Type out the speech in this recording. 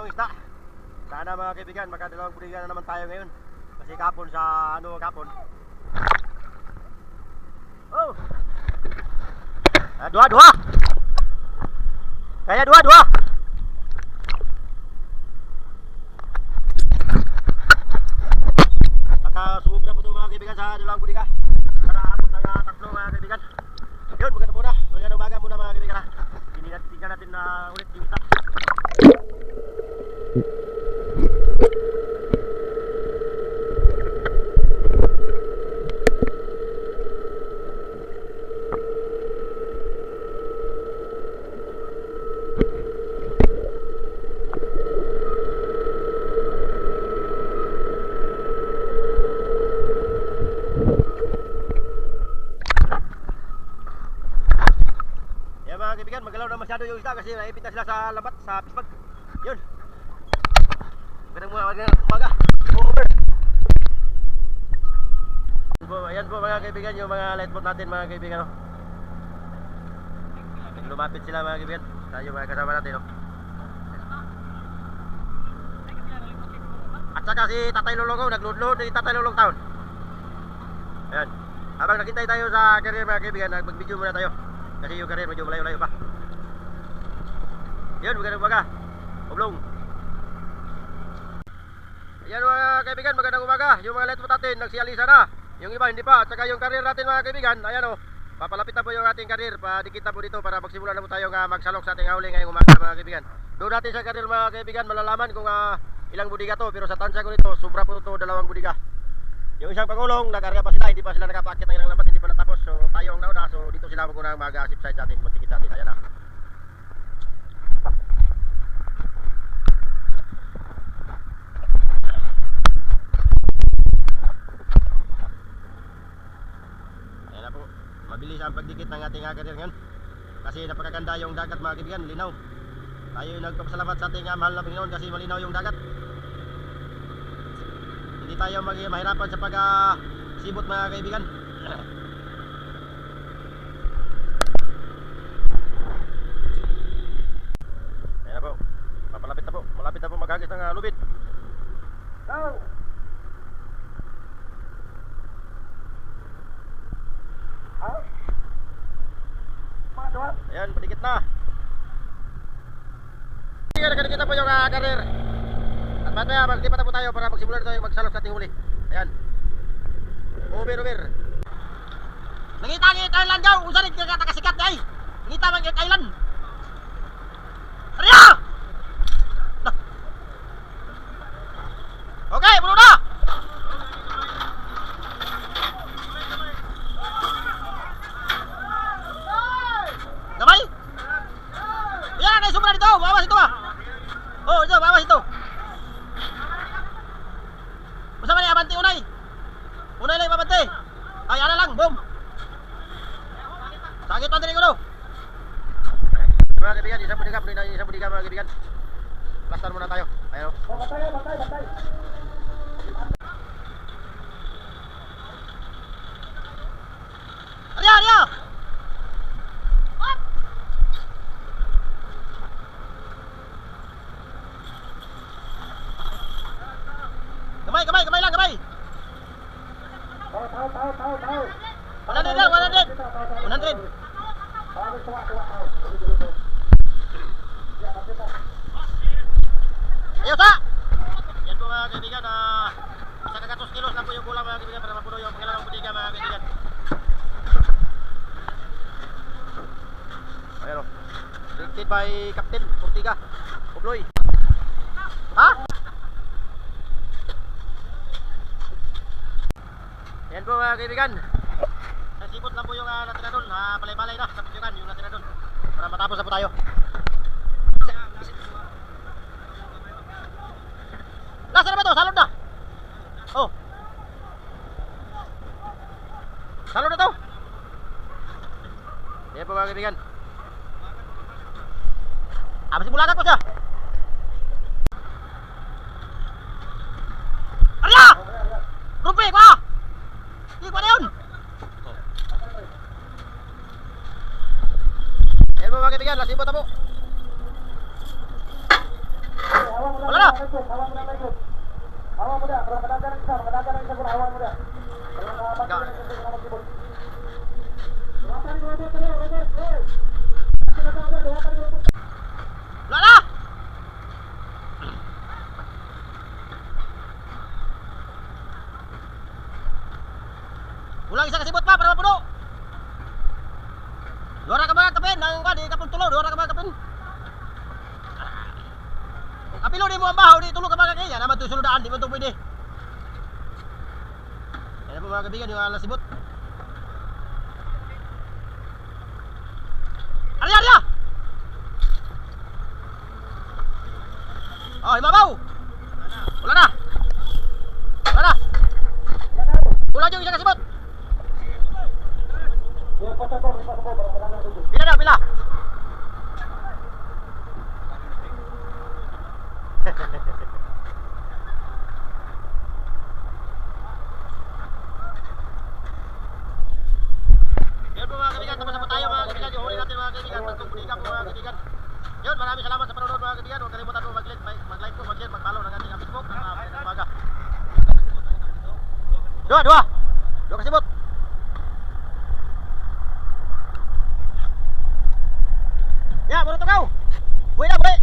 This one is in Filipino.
tayong isda. Sana mga kaibigan, makadalawang budiga na naman tayo ngayon. Kasi kapon sa kapon. Oh! Dua! Kaya dua! Nakasubra po ito mga kaibigan sa dalawang budiga. Nakaabot ng tatlo mga kaibigan. Yun, maganda muna. Magandang umaga muna mga kaibigan ha. Tingnan natin na ulit yung isda. Magalaw na masyado yung isda kasi naipit na sila sa lambat, sa pisbag. Yun. Magandang umaga. Over. Ayan po mga kaibigan, yung mga light boat natin mga kaibigan. No? Lumapit sila mga kaibigan. Tayo mga kasama natin. No? At saka si Tatay Lulong, nagload-load ni Tatay Lulong Town. Ayan. Habang nakintay tayo sa career mga kaibigan, mag-video muna tayo. Kasi yung career medyo malayo-layo pa. Yan, magandang umaga. Oblong. Ayan mga kaibigan, magandang umaga. Yung mga light boat natin, nagsialisa na. Yung iba hindi pa. At saka yung career natin mga kaibigan, ayan o. Papalapit na po yung ating career. Padikit na po dito para magsimula na po tayo magsalok sa ating huli ngayong umaga mga kaibigan. Doon natin sa career mga kaibigan, malalaman kung ilang budiga to. Pero sa tansya ko nito, sobra po ito, 2 budiga. Yung isang pangulong, nakarga pa sila, hindi pa sila nakapakit ng ilang lambat, hindi pa natapos. So tayo ang nauna, so dito sila muna mag-sip side sa atin, magtikit sa atin, ayan na. Ayan na po, mabilis ang pagdikit ng ating career ngayon. Kasi napakaganda yung dagat mga kaibigan, linaw. Tayo nagpapasalamat sa ating mahal na Panginoon kasi malinaw yung dagat. Hindi tayo mahirapan sa pag-sibot mga kaibigan. Ayan na po, papalapit na po, malapit na po maghagis ng lubid. Down! Ayan, padikit na. Nakikita po yung karir. At mamaya magtipat na po tayo para magsimula na tayo magsalok sa ating huli. Ayan. Over. Nangita ang Island daw. Kung saan nagkakasikat ay. Nangita ang Island. Ariya! Okay, puno na! Gamay? Ayan, ay sumula dito. Bawas ito Oh, ito, bawas ito. Basta man abante unay. Unay lang abante. Ay ana lang, boom. Sakit pa din ko no. Mga kaibigan, isang budiga mga kaibigan. Lastan muna tayo. Ayo. Bantay. Arya. Gamay lang. Tahu. 100 lang, 100. Ayo sa! Yan po mga kaibigan, isa kagatos kilos lang po yung kulang mga kaibigan para mapuno yung pangalawang budiga mga kaibigan. Ayan o, directed by Captain Ortiga Obloy. Ha? Yan po mga kaibigan, nasipot lang po yung natira doon, palay-palay na sa putyukan yung natira doon para matapos na po tayo. Lasa na ba ito? Salod na? Oh, salod na ito? Yan po mga kaibigan, masimulagan po siya. Arya! Rumpi ko! Hindi ko na yun! Ayan po mga kaibigan, lasibot na po. Wala na! Ulang isa kasibot pa para mapuno. Dora ka mga kapin, nang di kapon tulo, dora ka mga kapin. Kapilo di mo ang bahaw, di tulo ka mga kaya, naman ito sunodaan, di mo ito pwede. Yan po mga kaibigan, yung alas sibot. Arya, arya! Oh, imabaw! Wala na! Wala na! Wala yung isa kasibot! Pila na, pila! Yan po mga kaibigan, tapos na po tayo mga kaibigan. Yung huli natin mga kaibigan, magkukuligan po mga kaibigan. Yun, maraming salamat sa panonood mga kaibigan. Huwag kalimutan po mag-like po, mag-share, mag-follow ng ating Facebook. Umaga. Dua kasibot. Ya, baru tagaw. Buhay na, buhay.